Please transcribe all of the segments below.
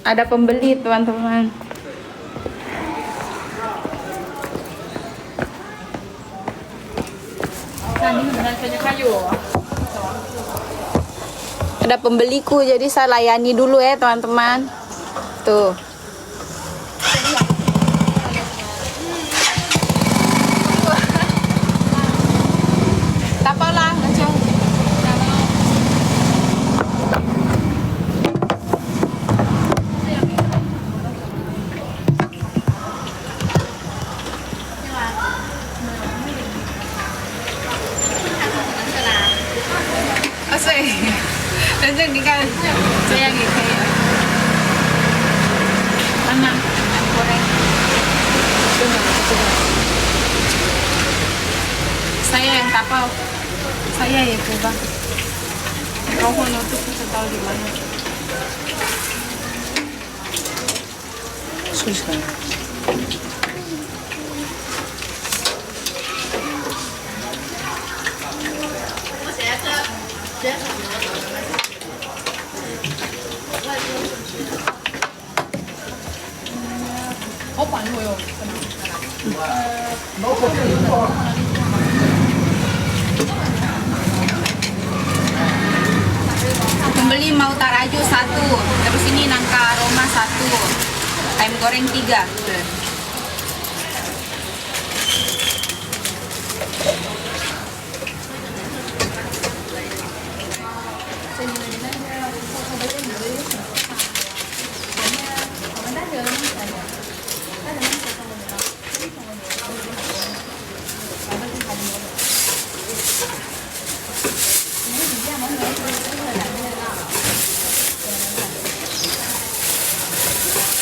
Ada pembeli teman-teman. Ada pembeliku, jadi saya layani dulu ya teman-teman. Tuh. Tak apalah, macam. Nanti kan saya gitu ya. Mana? Goreng. Saya yang tapau. Saya ya coba. Kau mau nutup bisa tahu di mana. Susah. Pembeli mau taraju 1, terus ini nangka aroma 1, ayam goreng 3.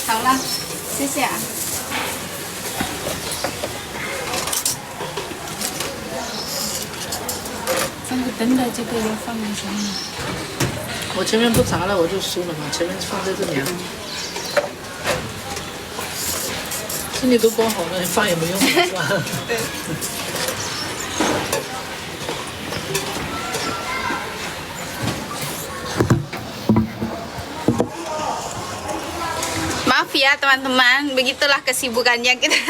Tahu lah, sia-sia. Sanggup tenda juga ya,放在上面。我前面不炸了，我就输了嘛，前面放在这里啊。身体都包好了，你放也没用，是吧？对。Maaf ya teman-teman, begitulah kesibukannya kita.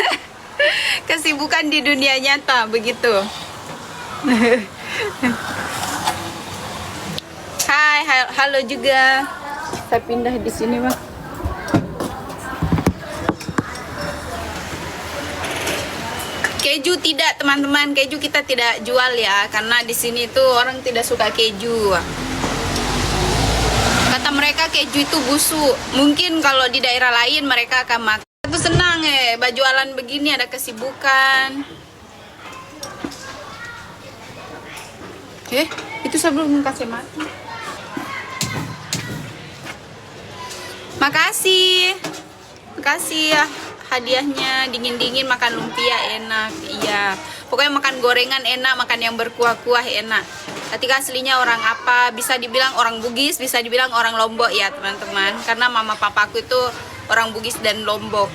Kesibukan di dunia nyata begitu. Hai, halo juga. Saya pindah di sini, Bang. Keju tidak, teman-teman. Keju kita tidak jual ya, karena di sini tuh orang tidak suka keju. Kata mereka keju itu busuk. Mungkin kalau di daerah lain mereka akan makan. Itu senang jualan begini ada kesibukan. Itu sebelum kasih mati. Makasih. Makasih ya hadiahnya, dingin-dingin makan lumpia enak. Iya. Pokoknya makan gorengan enak, makan yang berkuah-kuah enak. Ketika aslinya orang apa, bisa dibilang orang Bugis, bisa dibilang orang Lombok ya teman-teman. Karena mama papaku itu orang Bugis dan Lombok.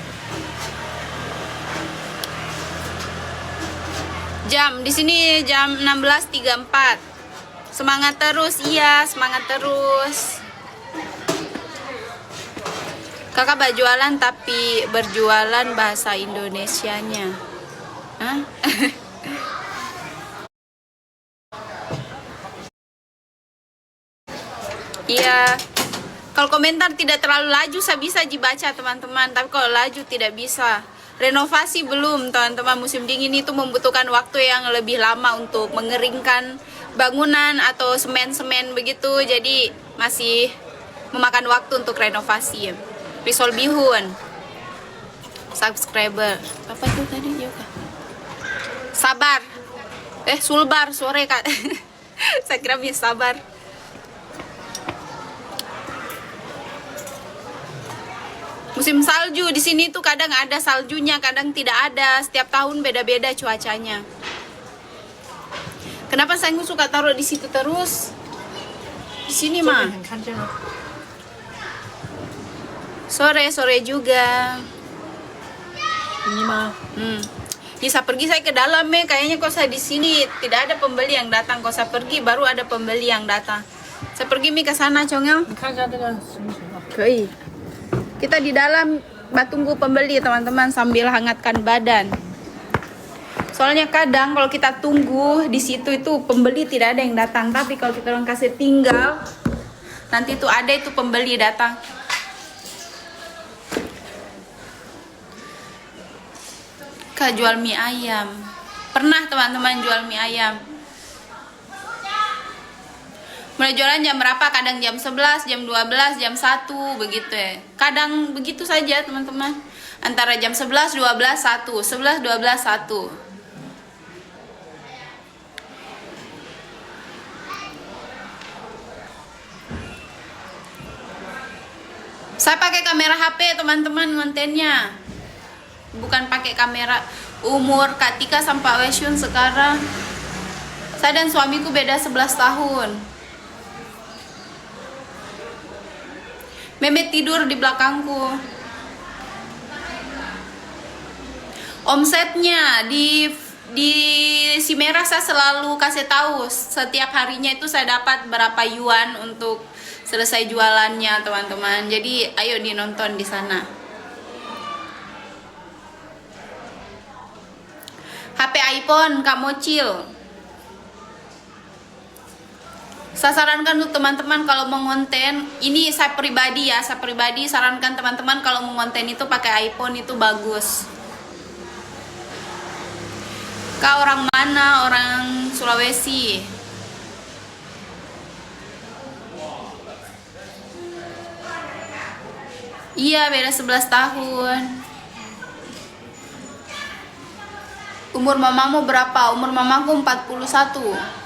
Jam di sini jam 16.34. Semangat terus, iya semangat terus. Kakak berjualan tapi berjualan bahasa Indonesianya. Hah? Iya. Kalau komentar tidak terlalu laju saya bisa dibaca teman-teman, tapi kalau laju tidak bisa. Renovasi belum teman-teman, musim dingin itu membutuhkan waktu yang lebih lama untuk mengeringkan bangunan atau semen-semen begitu, jadi masih memakan waktu untuk renovasi. Risol bihun. Subscriber. Apa itu tadi juga? Sabar. Sulbar sore Kak. Saya kira bisa sabar. Musim salju di sini tuh kadang ada saljunya, kadang tidak ada. Setiap tahun beda-beda cuacanya. Kenapa saya suka taruh di situ terus? Di sini mah. Sore juga. Ini mah. Bisa pergi saya ke dalam kayaknya kok saya di sini tidak ada pembeli yang datang. Kok saya pergi baru ada pembeli yang datang. Saya pergi ke sana, Congel. 你看一下这个什么情况？可以。Kita di dalam tunggu pembeli teman-teman sambil hangatkan badan. Soalnya kadang kalau kita tunggu di situ itu pembeli tidak ada yang datang, tapi kalau kita orang kasih tinggal nanti itu ada itu pembeli datang. Kak jual mie ayam. Pernah teman-teman jual mie ayam. Mulai jualan jam berapa? Kadang jam 11, jam 12, jam 1 begitu ya. Kadang begitu saja teman-teman. Antara jam 11, 12, 1, 11, 12, 1. Saya pakai kamera HP teman-teman kontennya. Bukan pakai kamera. Umur Kak Tika sampai Wesyun sekarang. Saya dan suamiku beda 11 tahun. Memet tidur di belakangku. Omsetnya di si merah saya selalu kasih tahu setiap harinya itu saya dapat berapa yuan untuk selesai jualannya teman-teman. Jadi ayo dinonton di sana. HP iPhone Kak Mocil. Saya sarankan untuk teman-teman kalau mau konten, ini saya pribadi sarankan teman-teman kalau mau konten itu pakai iPhone itu bagus. Kak orang mana? Orang Sulawesi. Iya, beda 11 tahun. Umur mamamu berapa? Umur mamaku 41.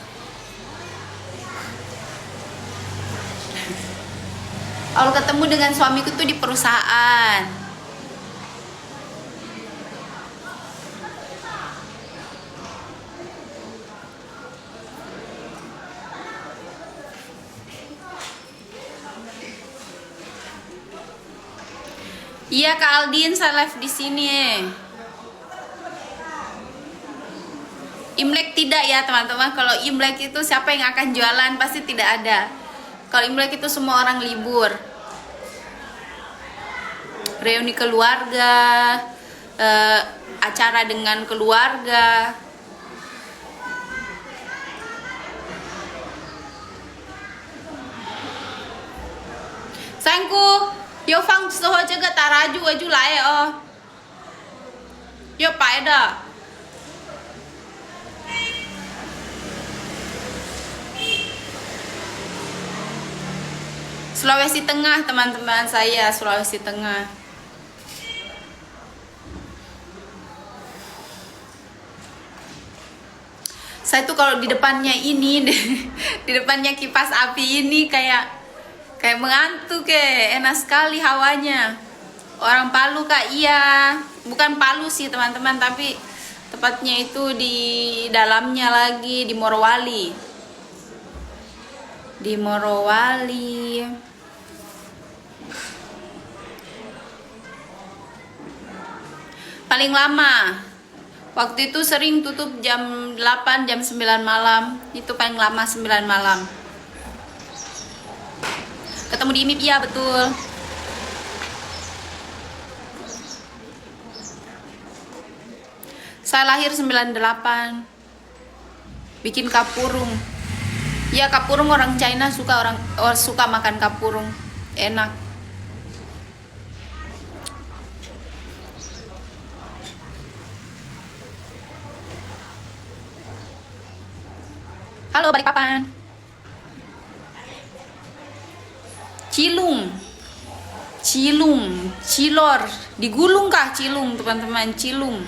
Kalau ketemu dengan suamiku tuh di perusahaan. Iya Kak Aldin, saya live di sini. Imlek tidak ya teman-teman. Kalau Imlek itu siapa yang akan jualan pasti tidak ada. Kalau Imlek itu semua orang libur. Reuni keluarga, acara dengan keluarga. Sayangku, yo fang soho jaga taraju aju lae oh. Yo paeda. Sulawesi Tengah teman-teman saya, Sulawesi Tengah. Saya tuh kalau di depannya ini, di depannya kipas api ini kayak mengantuk enak sekali hawanya. Orang Palu Kak, iya. Bukan Palu sih teman-teman, tapi tepatnya itu di dalamnya lagi di Morowali. Di Morowali. Paling lama waktu itu sering tutup jam 8, jam 9 malam. Itu paling lama 9 malam. Ketemu di IMIP, ya betul. Saya lahir 98. Bikin kapurung. Ya kapurung orang China suka makan kapurung. Enak. Halo Balikpapan. Cilung, Cilor, digulung kah Cilung teman-teman? Cilor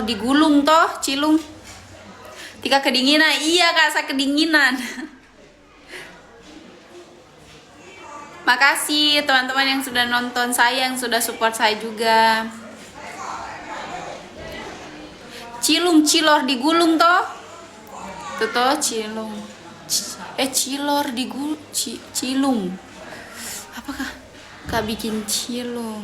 digulung toh, Cilung. Tika kedinginan, iya Kak, saya kedinginan. Makasih teman-teman yang sudah nonton saya, yang sudah support saya juga. Cilor digulung toh. Tuh toh Cilung. Cilor digulung, Cilung. Apakah Kak bikin Cilung?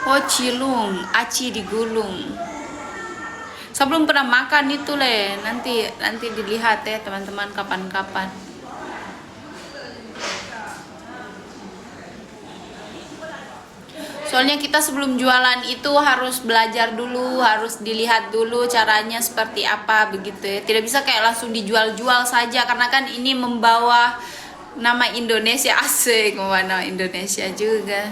Oh Cilung, aci digulung. Saya belum pernah makan itu le. Nanti dilihat ya teman-teman kapan-kapan. Soalnya kita sebelum jualan itu harus belajar dulu, harus dilihat dulu caranya seperti apa begitu ya. Tidak bisa kayak langsung dijual-jual saja karena kan ini membawa nama Indonesia, asik, membawa nama Indonesia juga.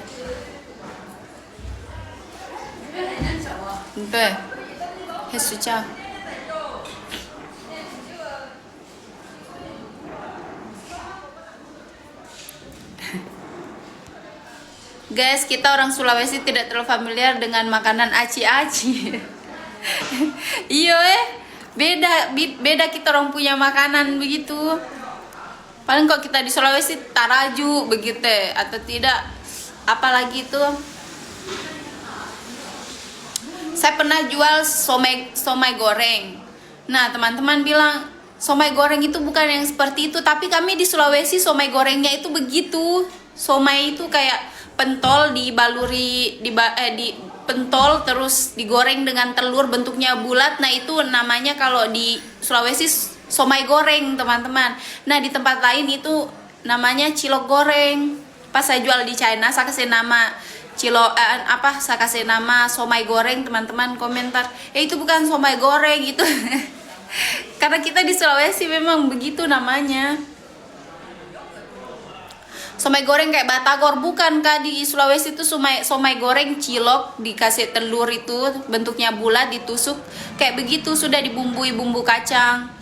Ente, Hesucha. Guys, kita orang Sulawesi tidak terlalu familiar dengan makanan aci-aci. Iya beda kita orang punya makanan begitu. Paling kok kita di Sulawesi taraju begitu atau tidak, apalagi itu. Saya pernah jual somai goreng. Nah, teman-teman bilang somai goreng itu bukan yang seperti itu, tapi kami di Sulawesi somai gorengnya itu begitu. Somai itu kayak pentol dibaluri di pentol terus digoreng dengan telur bentuknya bulat. Nah, itu namanya kalau di Sulawesi somai goreng, teman-teman. Nah, di tempat lain itu namanya cilok goreng. Pas saya jual di China, saya kasih nama saya kasih nama somai goreng, teman-teman komentar, itu bukan somai goreng itu. Karena kita di Sulawesi memang begitu namanya. Somai goreng kayak batagor, bukan kak, di Sulawesi itu somai goreng cilok dikasih telur itu bentuknya bulat ditusuk kayak begitu, sudah dibumbui bumbu kacang.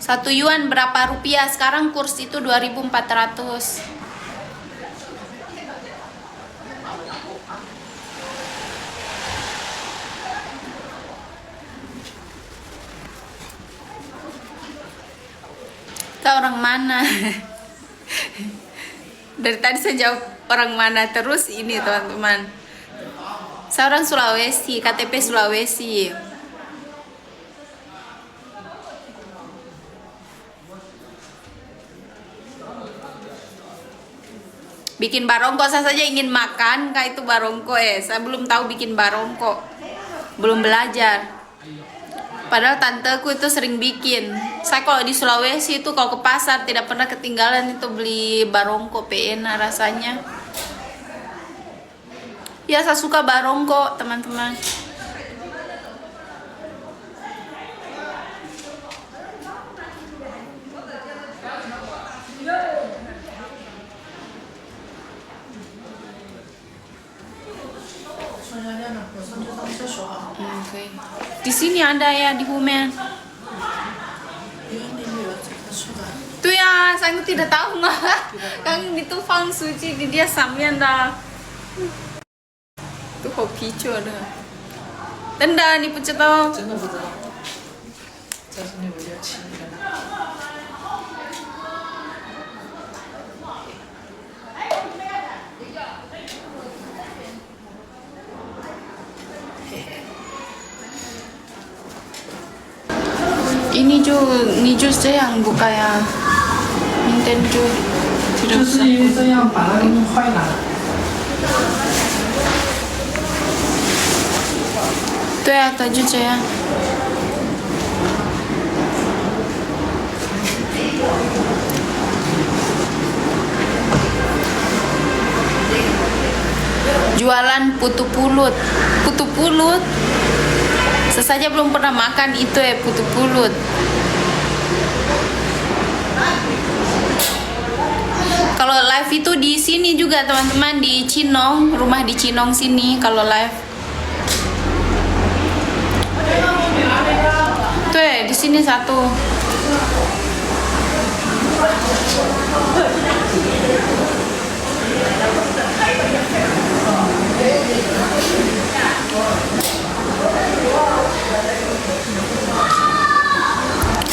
Satu yuan berapa rupiah? Sekarang kurs itu 2.400. Kau orang mana? Dari tadi saya jawab orang mana terus ini, teman-teman. Saya orang Sulawesi, KTP Sulawesi. Bikin barongko, saya saja ingin makan kak itu barongko saya belum tahu bikin barongko, belum belajar. Padahal tanteku itu sering bikin. Saya kalau di Sulawesi itu kalau ke pasar tidak pernah ketinggalan itu beli barongko, enak rasanya. Ya, saya suka barongko, teman-teman. Okay. Di sini ada ya di Humen. Tuh ya, saya tidak tahu nggak. Kang itu Fang Suci di dia samian dah. Tuh kopi ada. Tenda nih pucat tahu. 真的不知道，在这里我就吃一个。 Ini jus yang buka ya. Minten jus. 就是因为这样把它给弄坏了。 对啊，它就这样。Jualan putu pulut. Putu pulut. Saya saja belum pernah makan itu ya, putu pulut. Kalau live itu di sini juga teman-teman, di Cinong, rumah di Cinong sini kalau live. Tuh ya, di sini satu.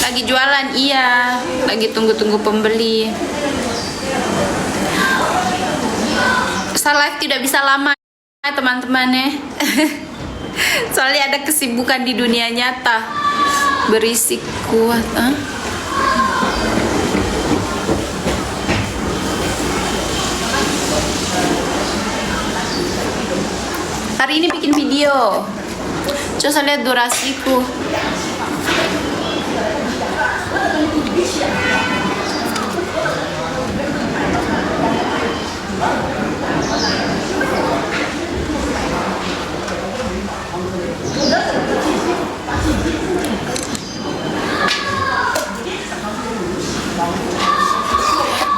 Lagi jualan, iya. Lagi tunggu-tunggu pembeli. Saya live tidak bisa lama teman-teman ya. Soalnya ada kesibukan di dunia nyata. Berisik kuat. Hari ini bikin video. Coba lihat durasiku.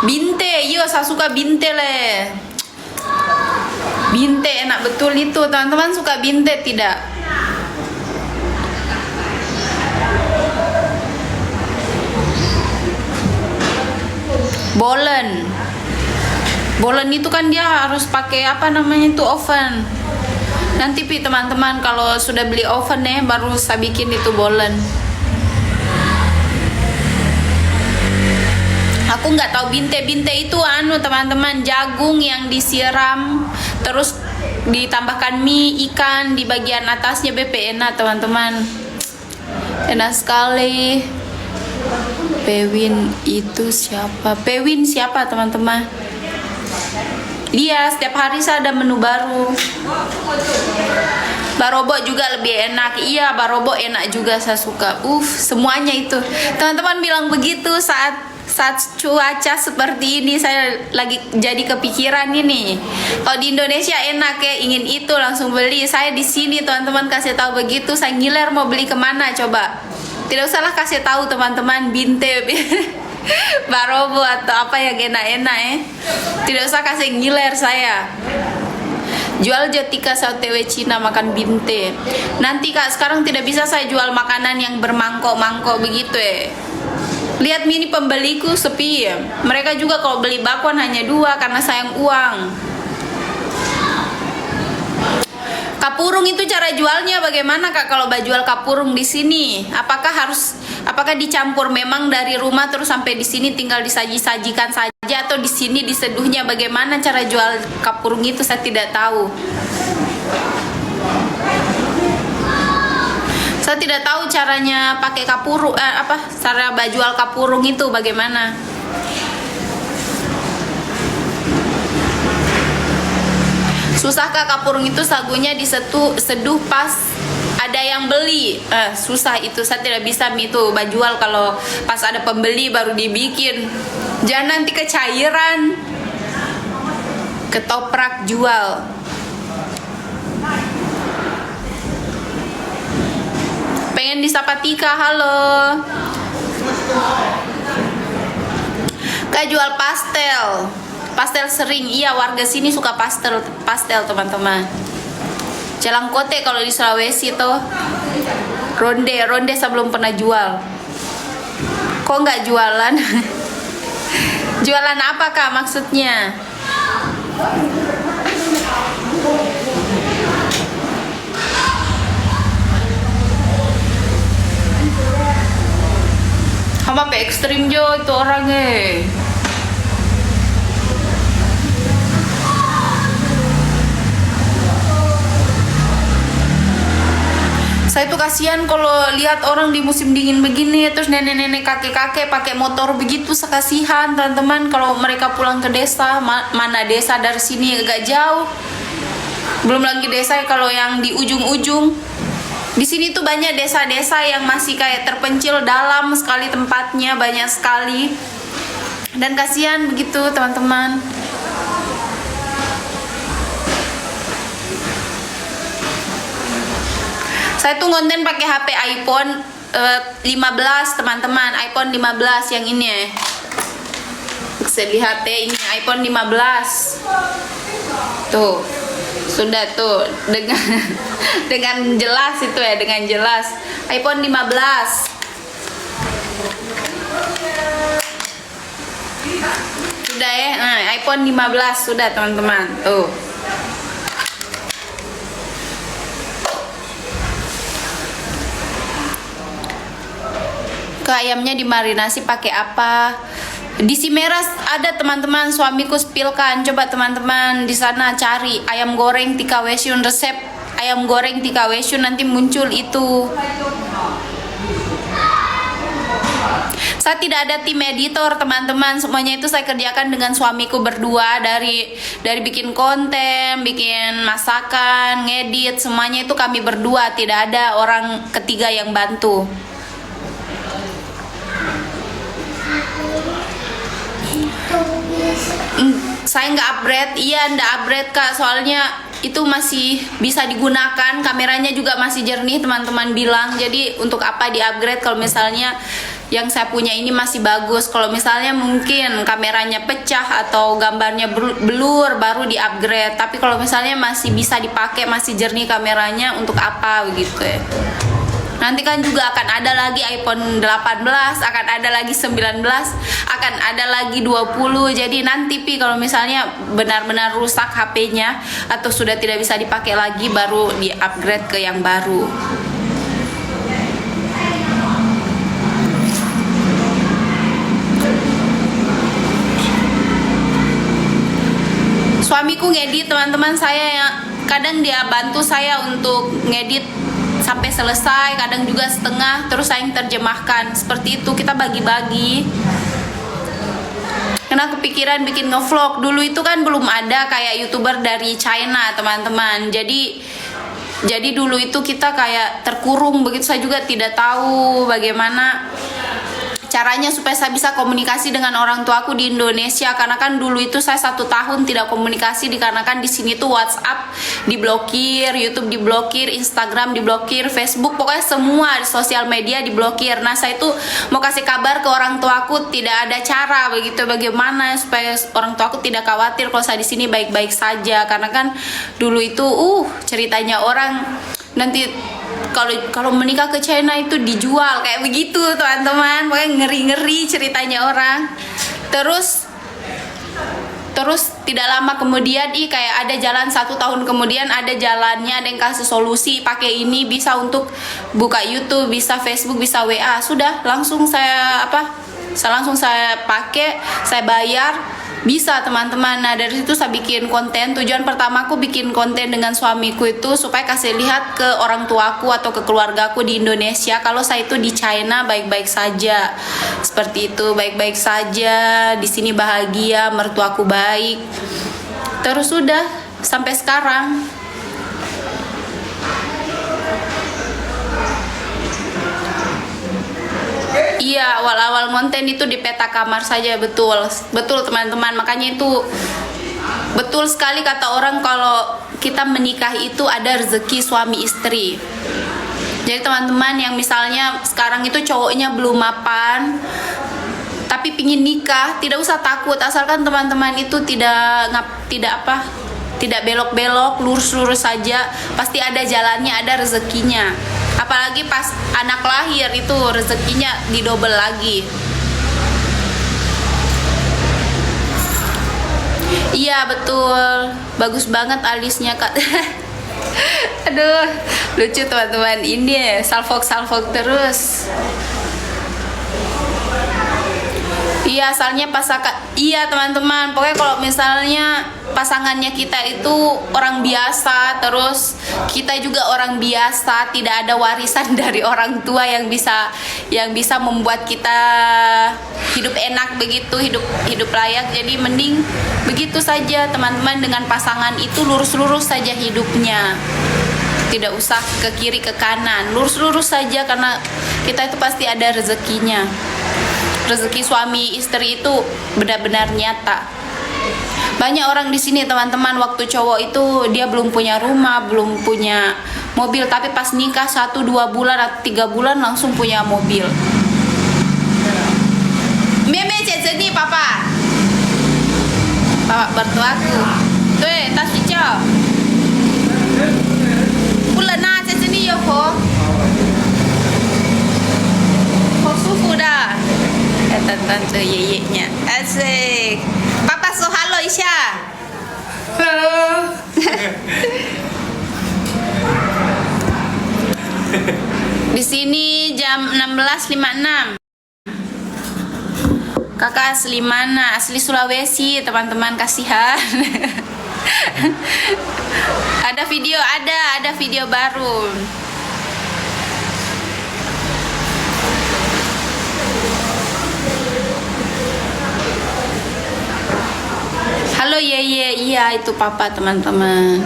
Binte, iya saya suka binte le. Binte enak betul itu, teman-teman suka binte tidak? Bolen. Bolen itu kan dia harus pakai apa namanya itu oven. Nanti teman-teman kalau sudah beli oven baru saya bikin itu bolen. Aku nggak tahu binte itu teman-teman, jagung yang disiram terus ditambahkan mie ikan di bagian atasnya enak teman-teman, enak sekali. Pewin itu siapa? Pewin siapa teman-teman? Iya, setiap hari saya ada menu baru. Barobo juga lebih enak. Iya, barobo enak juga, saya suka. Semuanya itu. Teman-teman bilang begitu saat cuaca seperti ini, saya lagi jadi kepikiran ini. Kalau di Indonesia enak ya, ingin itu langsung beli. Saya di sini teman-teman kasih tahu begitu, saya ngiler mau beli kemana coba. Tidak usahlah kasih tahu teman-teman binte. Barobo atau apa yang enak-enak tidak usah kasih ngiler saya. Jual Jotika Sautewe Cina makan binte. Nanti Kak, sekarang tidak bisa saya jual makanan yang bermangkok-mangkok begitu Lihat mini pembeliku sepi Mereka juga kalau beli bakwan hanya 2 karena sayang uang. Kapurung itu cara jualnya bagaimana Kak kalau jual kapurung di sini? Apakah dicampur memang dari rumah terus sampai di sini tinggal disajikan saja atau di sini diseduhnya? Bagaimana cara jual kapurung itu saya tidak tahu. Saya tidak tahu caranya pakai kapurung cara jual kapurung itu bagaimana. Susah Kak kapurung itu sagunya diseduh pas ada yang beli. Susah itu, saya tidak bisa itu jual kalau pas ada pembeli baru dibikin. Jangan nanti kecairan. Ketoprak jual. Pengen disapa Tika, halo. Kak jual pastel. Pastel sering, iya warga sini suka pastel teman-teman. Jalangkote kalau di Sulawesi tuh. Ronde saya belum pernah jual. Kok nggak jualan? Jualan apa Kak maksudnya? Kamu apa ekstrim Jo itu orangnya. Saya tuh kasihan kalau lihat orang di musim dingin begini, terus nenek-nenek kakek-kakek pakai motor begitu, sekasihan teman-teman. Kalau mereka pulang ke desa, mana desa dari sini agak jauh. Belum lagi desa kalau yang di ujung-ujung. Di sini tuh banyak desa-desa yang masih kayak terpencil dalam sekali tempatnya, banyak sekali. Dan kasihan begitu teman-teman. Saya tuh konten pakai HP iPhone 15 teman-teman, iPhone 15 yang ini bisa lihat ini iPhone 15 tuh sudah tuh dengan jelas itu dengan jelas iPhone 15 sudah iPhone 15 sudah teman-teman tuh. Ke ayamnya dimarinasi pakai apa? Di Simeras ada teman-teman, suamiku spilkan. Coba teman-teman di sana cari ayam goreng Tika Wesyun, resep ayam goreng Tika Wesyun nanti muncul itu. Saya tidak ada tim editor teman-teman, semuanya itu saya kerjakan dengan suamiku berdua, dari bikin konten, bikin masakan, ngedit, semuanya itu kami berdua, tidak ada orang ketiga yang bantu. Saya nggak upgrade, nggak upgrade kak, soalnya itu masih bisa digunakan, kameranya juga masih jernih teman-teman bilang. Jadi untuk apa di upgrade kalau misalnya yang saya punya ini masih bagus. Kalau misalnya mungkin kameranya pecah atau gambarnya blur baru di upgrade, tapi kalau misalnya masih bisa dipakai, masih jernih kameranya, untuk apa begitu ya. Nanti kan juga akan ada lagi iPhone 18, akan ada lagi 19, akan ada lagi 20. Jadi nanti kalau misalnya benar-benar rusak HP-nya atau sudah tidak bisa dipakai lagi, baru di-upgrade ke yang baru. Suamiku ngedit teman-teman, saya yang kadang dia bantu saya untuk ngedit sampai selesai, kadang juga setengah, terus saya yang terjemahkan. Seperti itu, kita bagi-bagi. Karena kepikiran bikin ngevlog. Dulu itu kan belum ada kayak YouTuber dari China teman-teman. Jadi dulu itu kita kayak terkurung begitu. Saya juga tidak tahu bagaimana caranya supaya saya bisa komunikasi dengan orang tuaku di Indonesia, karena kan dulu itu saya 1 tahun tidak komunikasi, dikarenakan di sini tuh WhatsApp diblokir, YouTube diblokir, Instagram diblokir, Facebook, pokoknya semua sosial media diblokir. Nah saya itu mau kasih kabar ke orang tuaku, tidak ada cara begitu, bagaimana supaya orang tuaku tidak khawatir kalau saya di sini baik-baik saja, karena kan dulu itu ceritanya orang nanti kalau menikah ke China itu dijual kayak begitu teman-teman, pokoknya ngeri-ngeri ceritanya orang. Terus tidak lama kemudian kayak ada jalan, 1 tahun kemudian ada jalannya, ada yang kasih solusi, pakai ini bisa untuk buka YouTube, bisa Facebook, bisa WA. Sudah langsung saya pakai, saya bayar, bisa teman-teman. Nah dari situ saya bikin konten. Tujuan pertama aku bikin konten dengan suamiku itu supaya kasih lihat ke orang tuaku atau ke keluargaku di Indonesia kalau saya itu di China baik-baik saja. Seperti itu, baik-baik saja, di sini bahagia, mertuaku baik. Terus sudah sampai sekarang. Iya, awal-awal konten itu di peta kamar saja, betul teman-teman. Makanya itu betul sekali kata orang kalau kita menikah itu ada rezeki suami istri. Jadi teman-teman yang misalnya sekarang itu cowoknya belum mapan tapi pingin nikah, tidak usah takut, asalkan teman-teman itu tidak belok-belok, lurus-lurus saja, pasti ada jalannya, ada rezekinya. Apalagi pas anak lahir itu rezekinya didobel lagi. Iya betul, bagus banget alisnya kak. Aduh lucu teman-teman, ini salfok terus. Iya asalnya iya teman-teman, pokoknya kalau misalnya pasangannya kita itu orang biasa, terus kita juga orang biasa, tidak ada warisan dari orang tua yang bisa membuat kita hidup enak begitu, hidup layak. Jadi mending begitu saja teman-teman, dengan pasangan itu lurus-lurus saja hidupnya, tidak usah ke kiri ke kanan, lurus-lurus saja, karena kita itu pasti ada rezekinya. Rezeki suami istri itu benar-benar nyata. Banyak orang di sini teman-teman, waktu cowok itu dia belum punya rumah, belum punya mobil, tapi pas nikah 1-2 bulan atau 3 bulan langsung punya mobil. Meme cece nih papa bertuaku tuh tas hijau pulana cece nih yo ho sufu dah. Tante yeyeknya asik. Papa so halo Isya. Halo. Di sini jam 16.56. Kakak asli mana? Asli Sulawesi teman-teman, kasihan. Ada video baru. Iya, itu papa teman-teman.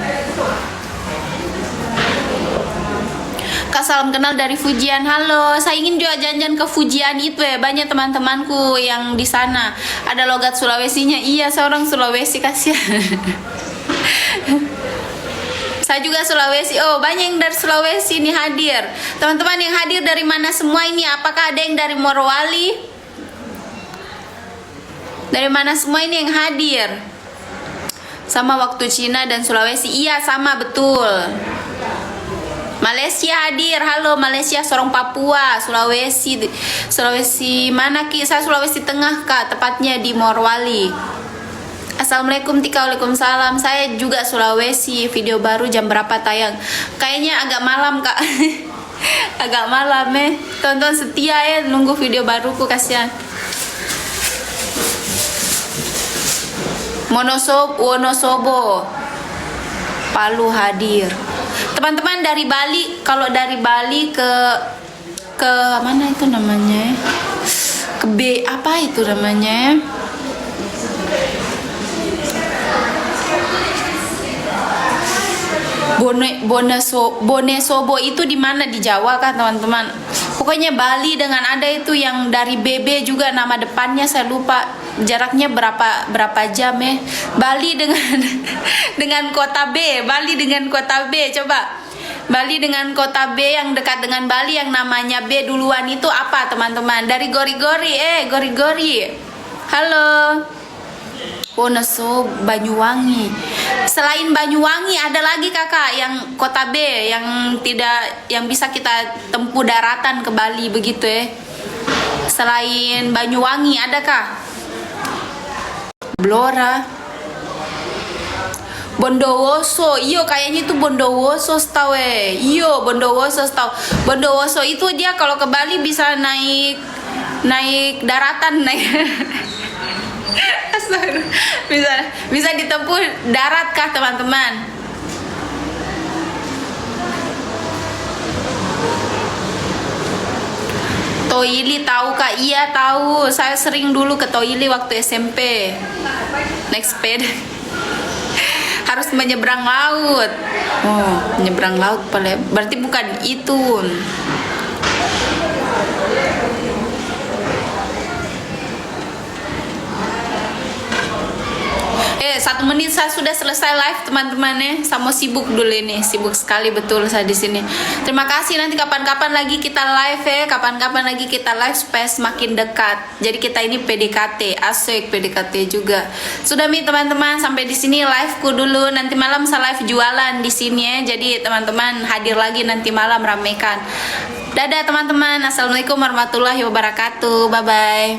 Kak, salam kenal dari Fujian. Halo, saya ingin juga janjian ke Fujian itu ya. Banyak teman-temanku yang di sana. Ada logat Sulawesinya. Iya, seorang Sulawesi, kasihan. Saya juga Sulawesi. Oh, banyak yang dari Sulawesi ini hadir. Teman-teman yang hadir dari mana semua ini? Apakah ada yang dari Morowali? Dari mana semua ini yang hadir? Sama waktu Cina dan Sulawesi. Iya, sama betul. Malaysia hadir. Halo Malaysia, seorang Papua, Sulawesi. Sulawesi mana Ki? Saya Sulawesi Tengah Kak, tepatnya di Morowali. Assalamualaikum Tika. Waalaikumsalam. Saya juga Sulawesi. Video baru jam berapa tayang? Kayaknya agak malam Kak. Agak malam Tonton setia nunggu video baruku, kasihan. Wonosobo, Palu hadir. Teman-teman dari Bali, kalau dari Bali ke mana itu namanya? Ke B apa itu namanya? Bonesobo itu di mana, di Jawa kan teman-teman? Pokoknya Bali dengan ada itu yang dari BB juga, nama depannya saya lupa, jaraknya berapa jam Bali dengan dengan kota B. Bali dengan kota B, coba Bali dengan kota B yang dekat dengan Bali yang namanya B duluan itu apa teman-teman? Dari Gori-Gori. Halo. Wonosobo, Banyuwangi. Selain Banyuwangi ada lagi kakak yang kota B yang bisa kita tempuh daratan ke Bali begitu Selain Banyuwangi adakah? Blora, Bondowoso. Iyo, kayaknya itu Bondowoso setahu Iyo, Bondowoso setahu. Bondowoso itu dia kalau ke Bali bisa naik daratan bisa ditempuh darat kah teman-teman? Toili tahu Kak? Iya tahu. Saya sering dulu ke Toili waktu SMP. Naik sepeda. Harus menyeberang laut. Oh, menyeberang laut berarti bukan itu. 1 menit saya sudah selesai live teman-teman Sama sibuk dulu ini, sibuk sekali betul saya di sini. Terima kasih, nanti kapan-kapan lagi kita live kapan-kapan lagi kita live supaya semakin dekat. Jadi kita ini PDKT, asik PDKT juga. Sudah teman-teman, sampai di sini liveku dulu. Nanti malam saya live jualan di sini Jadi teman-teman hadir lagi nanti malam, ramekan. Dadah teman-teman, assalamualaikum warahmatullahi wabarakatuh. Bye bye.